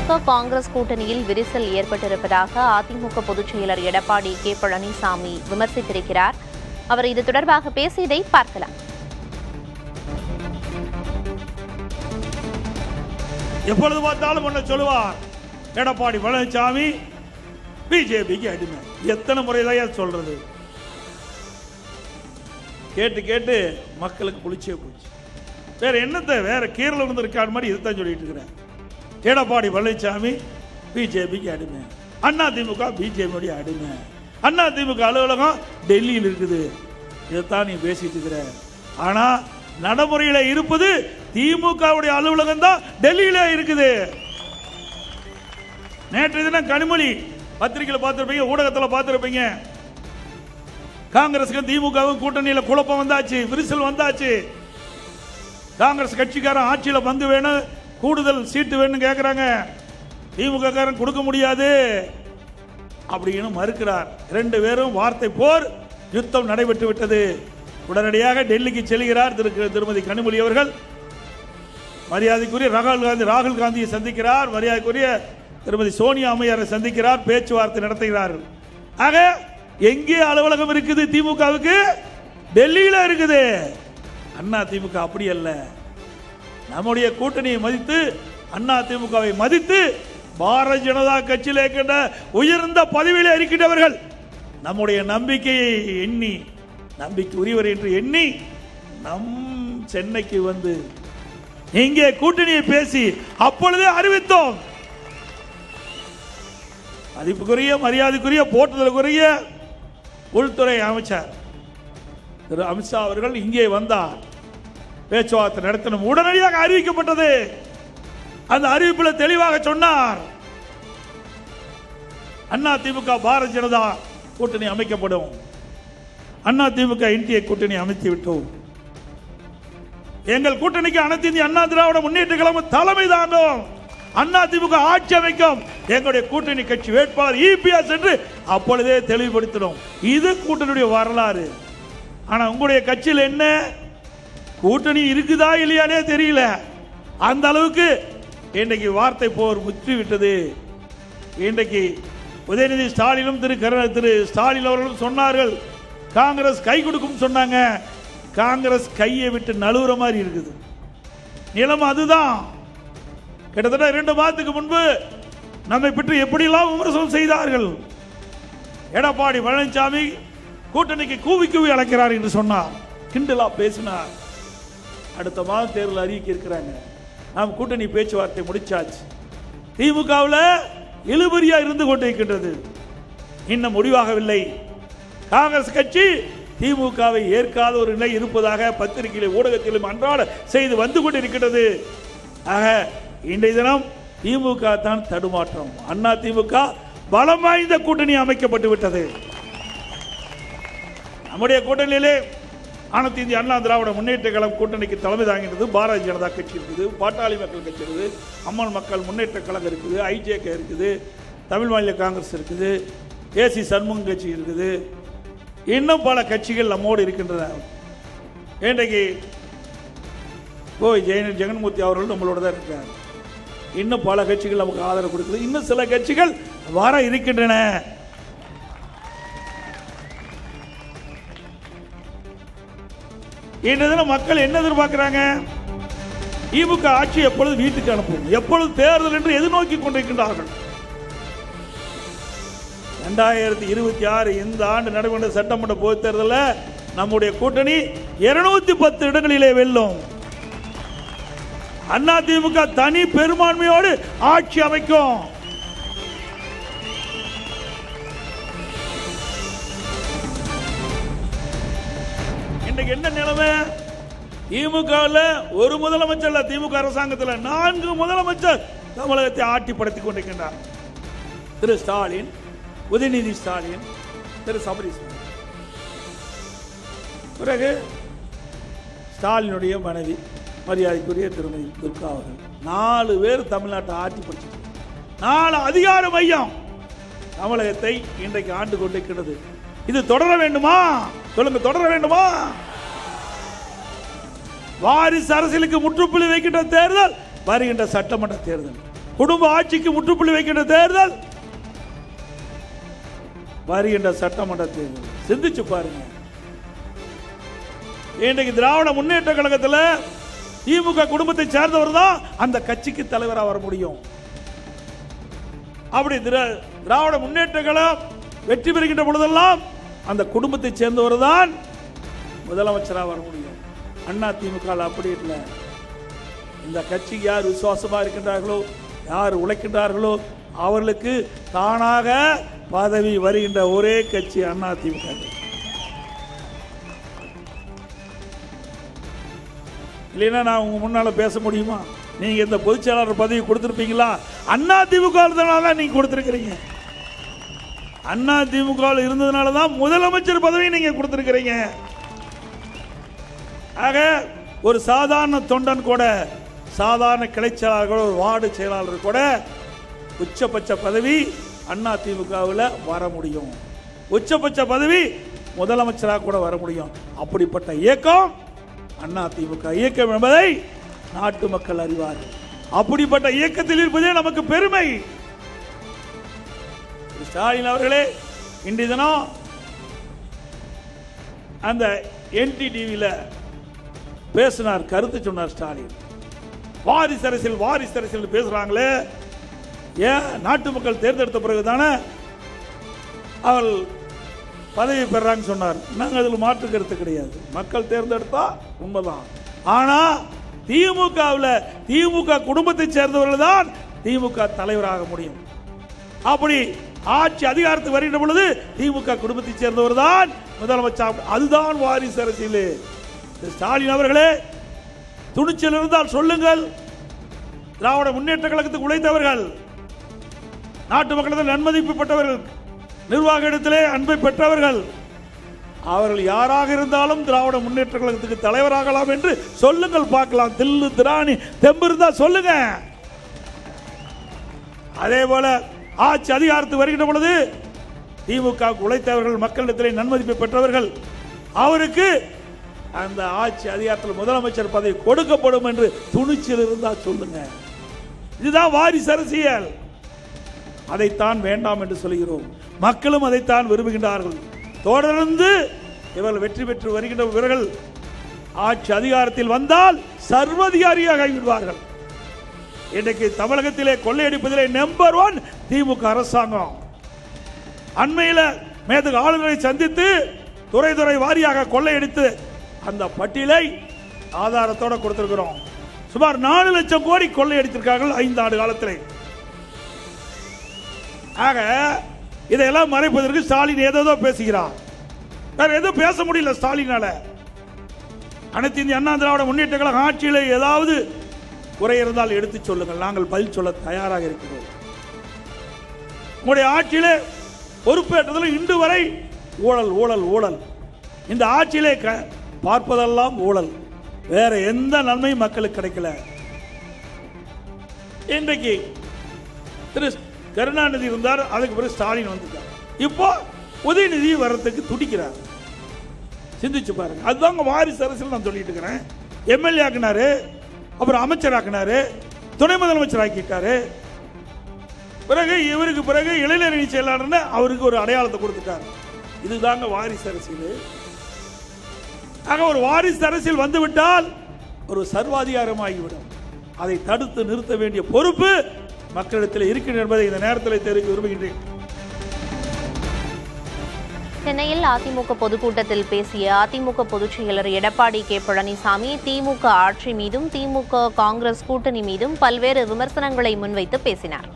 திமுக காங்கிரஸ் கூட்டணியில் விரிசல் ஏற்பட்டிருப்பதாக அதிமுக பொதுச் செயலர் எடப்பாடி கே பழனிசாமி விமர்சித்திருக்கிறார். அவர் இது தொடர்பாக பேசியதை பார்க்கலாம். எப்பொழுது பார்த்தாலும் ஒன்ன சொல்லுவார், எடப்பாடி பழனிசாமி பிஜேபிக்கு அடிமை. எத்தனை முறைதான் சொல்றது? கேட்டு கேட்டு மக்களுக்கு புளிச்சே போச்சு. வேற என்னத்தை, வேற கீரல் இருந்து இருக்காது மாதிரி இதுதான் சொல்லிட்டு இருக்கிறேன். எடப்பாடி பழனிசாமி பிஜேபிக்கு அடிமை, அண்ணா திமுக பிஜேபியுடைய அடிமை, அண்ணா திமுக அலுவலகம் டெல்லியில் இருக்குது. இதைத்தான் நீ பேசிட்டு இருக்கிற. ஆனா நடைமுறையில இருப்பது திமுகவுடைய அலுவலகம் தான் டெல்லியில இருக்குது. நேற்று தினம் கனிமொழி பத்திரிகையில் பார்த்திருப்பீங்க, ஊடகத்தில் பார்த்திருப்பீங்க. காங்கிரஸுக்கும் திமுகவும் கூட்டணியில் குழப்பம் வந்தாச்சு, விரிசல் வந்தாச்சு. காங்கிரஸ் கட்சிக்காரன் ஆட்சியில் பங்கு வேணும், கூடுதல் சீட்டு வேணும் கேட்கிறாங்க. திமுக காரன் கொடுக்க முடியாது அப்படின்னு மறுக்கிறார். ரெண்டு பேரும் வார்த்தை போர் யுத்தம் நடைபெற்று விட்டது. உடனடியாக டெல்லிக்கு செல்கிறார் திருமதி கனிமொழி அவர்கள். மரியாதைக்குரிய ராகுல் காந்தியை சந்திக்கிறார். மரியாதைக்குரிய திருமதி சோனியா அம்மையாரை சந்திக்கிறார். பேச்சுவார்த்தை நடத்துகிறார்கள். ஆக எங்கே அலுவலகம் இருக்குது திமுகவுக்கு? டெல்லியில் இருக்குது. அண்ணா திமுக அப்படி அல்ல. நம்முடைய கூட்டணியை மதித்து, அண்ணா திமுகவை மதித்து, பாரதிய ஜனதா கட்சியில் இருக்கின்ற உயர்ந்த பதவியில் இருக்கின்றவர்கள் நம்முடைய நம்பிக்கையை எண்ணி, நம்பிக்கை உரியவர் என்று எண்ணி நம் சென்னைக்கு வந்து இங்கே கூட்டணியை பேசி அப்பொழுதே அறிவித்தோம். மதிப்புக்குரிய, மரியாதைக்குரிய, போற்றுதலுக்குரிய உள்துறை அமைச்சர் திரு அமித்ஷா அவர்கள் இங்கே வந்தார். பேச்சுவார்த்தை நடத்தணும். உடனடியாக அறிவிக்கப்பட்டது. அந்த அறிவிப்பில் தெளிவாக சொன்னார், அண்ணா திமுக பாரதிய ஜனதா கூட்டணி அமைக்கப்படும். அண்ணா திமுக என்டிஏ கூட்டணி அமைத்து விட்டோம். எங்கள் கூட்டணிக்கு அனைத்து இந்திய அண்ணா திராவிட முன்னேற்ற கழகம் தலைமை தாங்கும். அண்ணா திமுக ஆட்சி அமைக்கும். எங்களுடைய கூட்டணி கட்சி வேட்பாளர் இபிஎஸ் என்று அப்பொழுதே தெளிவுபடுத்தணும். இது கூட்டணியுடைய வரலாறு. ஆனா உங்களுடைய கட்சியில் என்ன கூட்டணி இருக்குதா இல்லையானே தெரியல. அந்த அளவுக்கு இன்றைக்கு வார்த்தை போர் முற்றி விட்டது. இன்றைக்கு உதயநிதி ஸ்டாலினும் திரு ஸ்டாலின் அவர்களும் சொன்னார்கள், காங்கிரஸ் கை கொடுக்கும் சொன்னாங்க. காங்கிரஸ் கையை விட்டு நழுவுற மாதிரி இருக்குது. நிலைமை அதுதான். கிட்டத்தட்ட 2 மாதத்துக்கு முன்பு நம்மை பற்றி எப்படியெல்லாம் விமர்சனம் செய்தார்கள். எடப்பாடி பழனிசாமி கூட்டணிக்கு கூவி கூவி அழைக்கிறார் என்று சொன்னார், கிண்டலா பேசினார். அடுத்த மாதம் தேர்தல் அறிவிக்க இருக்கிறாங்க. நாம் கூட்டணி பேச்சுவார்த்தை முடிச்சாச்சு. திமுகவில் இழுபறியா இருந்து கொண்டிருக்கின்றது, இன்னும் முடிவாகவில்லை. காங்கிரஸ் கட்சி திமுகவை ஏற்காத ஒரு நிலை இருப்பதாக பத்திரிகையிலும் ஊடகத்திலும் அன்றாட செய்து வந்து கொண்டிருக்கிறது. ஆக இன்றைய தினம் திமுக தான் தடுமாற்றம். அண்ணா திமுக பலம் வாய்ந்த கூட்டணி அமைக்கப்பட்டு விட்டது. நம்முடைய கூட்டணியிலே அனைத்து இந்திய அண்ணா திராவிட முன்னேற்ற கழகம் கூட்டணிக்கு தலைமை தாங்கினது பாரதிய ஜனதா கட்சி இருக்குது, பாட்டாளி மக்கள் கட்சி இருக்குது, அம்மாள் மக்கள் முன்னேற்ற கழகம் இருக்குது, ஐஜேக இருக்குது, தமிழ் மாநில காங்கிரஸ் இருக்குது, ஏசி சண்முகம் கட்சி இருக்குது, இன்னும் பல கட்சிகள் நம்மோடு இருக்கின்றன. இன்றைக்கு ஜெகன்மூர்த்தி அவர்கள் நம்மளோட தான் இருக்கிறார். இன்னும் பல கட்சிகள் நமக்கு ஆதரவு கொடுக்குது. இன்னும் சில கட்சிகள் வர இருக்கின்றன. இன்றைய மக்கள் என்ன எதிர்பார்க்கிறாங்க? திமுக ஆட்சி எப்பொழுது வீட்டுக்கு அனுப்பும், எப்பொழுது தேர்தல் என்று எதிர்நோக்கி கொண்டிருக்கின்றார்கள். 2026 இந்த ஆண்டு நடைபெற்ற சட்டமன்ற பொதுத் தேர்தலில் நம்முடைய கூட்டணி 210 இடங்களிலே வெல்லும். அண்ணா திமுக தனி பெரும்பான்மையோடு ஆட்சி அமைக்கும். இன்றைக்கு என்ன நிலைமை? திமுகவில் ஒரு முதலமைச்சர் இல்ல, திமுக அரசாங்கத்தில் 4 முதலமைச்சர் தமிழகத்தை ஆட்டி படுத்திக் கொண்டிருக்கின்றார். திரு ஸ்டாலின், உதயநிதி ஸ்டாலின், திரு சபரீஷ், பிறகு ஸ்டாலினுடைய மனைவி மரியாதைக்குரிய திருமதி துர்கா அவர்கள். 4 பேர் தமிழ்நாட்டை ஆட்சி படுத்தி 4 அதிகார மையம் தமிழகத்தை இன்றைக்கு ஆண்டு கொண்டிருக்கிறது. இது தொடர வேண்டுமா? சொல்லுங்க, தொடர வேண்டுமா? வாரிசு அரசியலுக்கு முற்றுப்புள்ளி வைக்கின்ற தேர்தல் வருகின்ற சட்டமன்ற தேர்தல். குடும்ப ஆட்சிக்கு முற்றுப்புள்ளி வைக்கின்ற தேர்தல் வருகின்ற சட்டமன்ற தேர்தல். சிந்திச்சு பாருங்க. இன்றைக்கு திராவிட முன்னேற்ற கழகத்தில் திமுக குடும்பத்தை சேர்ந்தவர் தான் அந்த கட்சிக்கு தலைவராக வர முடியும். அப்படி திராவிட முன்னேற்ற கழகம் வெற்றி பெறுகின்ற பொழுதெல்லாம் அந்த குடும்பத்தை சேர்ந்தவர் தான் முதலமைச்சராக வர முடியும். அண்ணா திமுக அப்படி இல்லை. இந்த கட்சிக்கு யார் விசுவாசமாக இருக்கின்றார்களோ, யார் உழைக்கின்றார்களோ அவர்களுக்கு தானாக பதவி வருகின்ற ஒரே கட்சி அண்ணா திமுக. இல்லைன்னா நான் உங்க முன்னால பேச முடியுமா? நீங்க இந்த பொதுச் செயலாளர் பதவி கொடுத்திருப்பீங்களா? அண்ணா திமுக இருந்ததுனால நீங்க கொடுத்திருக்கிறீங்க. அண்ணா திமுக இருந்ததுனால தான் முதலமைச்சர் பதவி நீங்க கொடுத்திருக்கிறீங்க. ஆக ஒரு சாதாரண தொண்டன் கூட, சாதாரண கிளை செயலாளர், ஒரு வார்டு செயலாளர் கூட உச்சபட்ச பதவி அண்ணா திமுகவில் வர முடியும். உச்சபட்ச பதவி முதலமைச்சராக கூட வர முடியும். அப்படிப்பட்ட இயக்கம் அண்ணா திமுக இயக்கம் என்பதை நாட்டு மக்கள் அறிவார்கள். அப்படிப்பட்ட இயக்கத்தில் இருப்பதே நமக்கு பெருமை. ஸ்டாலின் அவர்களே இன்றைய தினம் அந்த NTTVயில் பேசினார், கருத்து சொன்னார். ஸ்டாலின் வாரிசு அரசியல் வாரிசு அரசியல் பேசுறாங்களே, ஏன் நாட்டு மக்கள் தேர்ந்தெடுத்த பிறகு தானே அவள் பதவி பெறாங்க சொன்னார். நாங்கள் அதில் மாற்று கருத்து கிடையாது. மக்கள் தேர்ந்தெடுத்தா உண்மைதான். ஆனா திமுகவில் திமுக குடும்பத்தை சேர்ந்தவர்கள் தான் திமுக தலைவராக முடியும். அப்படி ஆட்சி அதிகாரத்துக்கு வருகின்ற பொழுது திமுக குடும்பத்தை சேர்ந்தவர் தான் முதலமைச்சர். அதுதான் வாரிசு அரசியல். ஸ்டாலின் அவர்களே, துணிச்சல் இருந்தால் சொல்லுங்கள். திராவிட முன்னேற்ற கழகத்துக்கு உழைத்தவர்கள், நாட்டு மக்களிடம் நன்மதிப்பு பெற்றவர்கள், நிர்வாக இடத்திலே அன்பை பெற்றவர்கள், அவர்கள் யாராக இருந்தாலும் திராவிட முன்னேற்ற கழகத்துக்கு தலைவராகலாம் என்று சொல்லுங்கள் பார்க்கலாம். தில்லு திராணி தெம்பு இருந்தா சொல்லுங்க. அதே போல ஆட்சி அதிகாரத்துக்கு வருகின்ற பொழுது திமுக உழைத்தவர்கள், மக்களிடத்திலே நன்மதிப்பை பெற்றவர்கள், அவருக்கு அந்த ஆட்சி அதிகாரத்தில் முதலமைச்சர் பதவி கொடுக்கப்படும் என்று துணிச்சல் இருந்தா சொல்லுங்க. இதுதான் வாரிசு அரசியல். அதைத்தான் வேண்டாம் என்று சொல்கிறோம். மக்களும் அதைத்தான் விரும்புகின்றார்கள். தொடர்ந்து இவர்கள் வெற்றி பெற்று வருகின்ற இவர்கள் ஆட்சி அதிகாரத்தில் வந்தால் சர்வதிகாரியாக ஆகிவிடுவார்கள். இன்றைக்கு தமிழகத்திலே கொள்ளையடிப்பதிலே நம்பர் 1 திமுக அரசாங்கம். அண்மையில் மேதகு ஆளுநரை சந்தித்து துறை துறை வாரியாக கொள்ளையடித்து அந்த பட்டியலை ஆதாரத்தோடு கொடுத்திருக்கிறோம். சுமார் 4 லட்சம் கோடி கொள்ளையடித்திருக்கார்கள் 5 ஆண்டு காலத்தில். ஆக இதையெல்லாம் மறைப்பதற்கு ஸ்டாலின் ஏதோ பேசுகிறார். வேற எதுவும் பேச முடியல ஸ்டாலினால. அனைத்து இந்திய அண்ணா திராவிட முன்னேற்ற கழக ஆட்சியில் ஏதாவது குறை இருந்தால் எடுத்து சொல்லுங்கள், நாங்கள் பதில் சொல்ல தயாராக இருக்கிறோம். உங்களுடைய ஆட்சியிலே பொறுப்பேற்றதில் இன்று வரை ஊழல் ஊழல் ஊழல். இந்த ஆட்சியிலே பார்ப்பதெல்லாம் ஊழல், வேற எந்த நன்மையும் மக்களுக்கு கிடைக்கல. இன்றைக்கு திரு கருணாநிதி இருந்தார், அதுக்கு பிறகு ஸ்டாலின் வந்துட்டார். இப்போ உதயநிதி வர்றதுக்கு துடிக்கிறார். சிந்திச்சு பாருங்க. அதுதாங்க வாரிசு அரசியல் நான் சொல்லிட்டு இருக்கிறேன். எம்எல்ஏ ஆக்கினாரு, அப்புறம் அமைச்சர் ஆக்கினாரு, துணை முதலமைச்சர் ஆக்கிட்டாரு. பிறகு இவருக்கு பிறகு இளைஞர் அணி செயலாளர்னு அவருக்கு ஒரு அடையாளத்தை கொடுத்துட்டார். இதுதாங்க வாரிசு அரசியல். ஆக ஒரு வாரிசு அரசியல் வந்துவிட்டால் ஒரு சர்வாதிகாரமாகிவிடும். அதை தடுத்து நிறுத்த வேண்டிய பொறுப்பு மக்களிடத்தில் இருக்கிறது என்பதை இந்த நேரத்தில் தெரிவிக்க விரும்புகின்றேன். சென்னையில் அதிமுக பொதுக்கூட்டத்தில் பேசிய அதிமுக பொதுச் செயலர் எடப்பாடி கே பழனிசாமி திமுக ஆட்சி மீதும் திமுக காங்கிரஸ் கூட்டணி மீதும் பல்வேறு விமர்சனங்களை முன்வைத்து பேசினார்.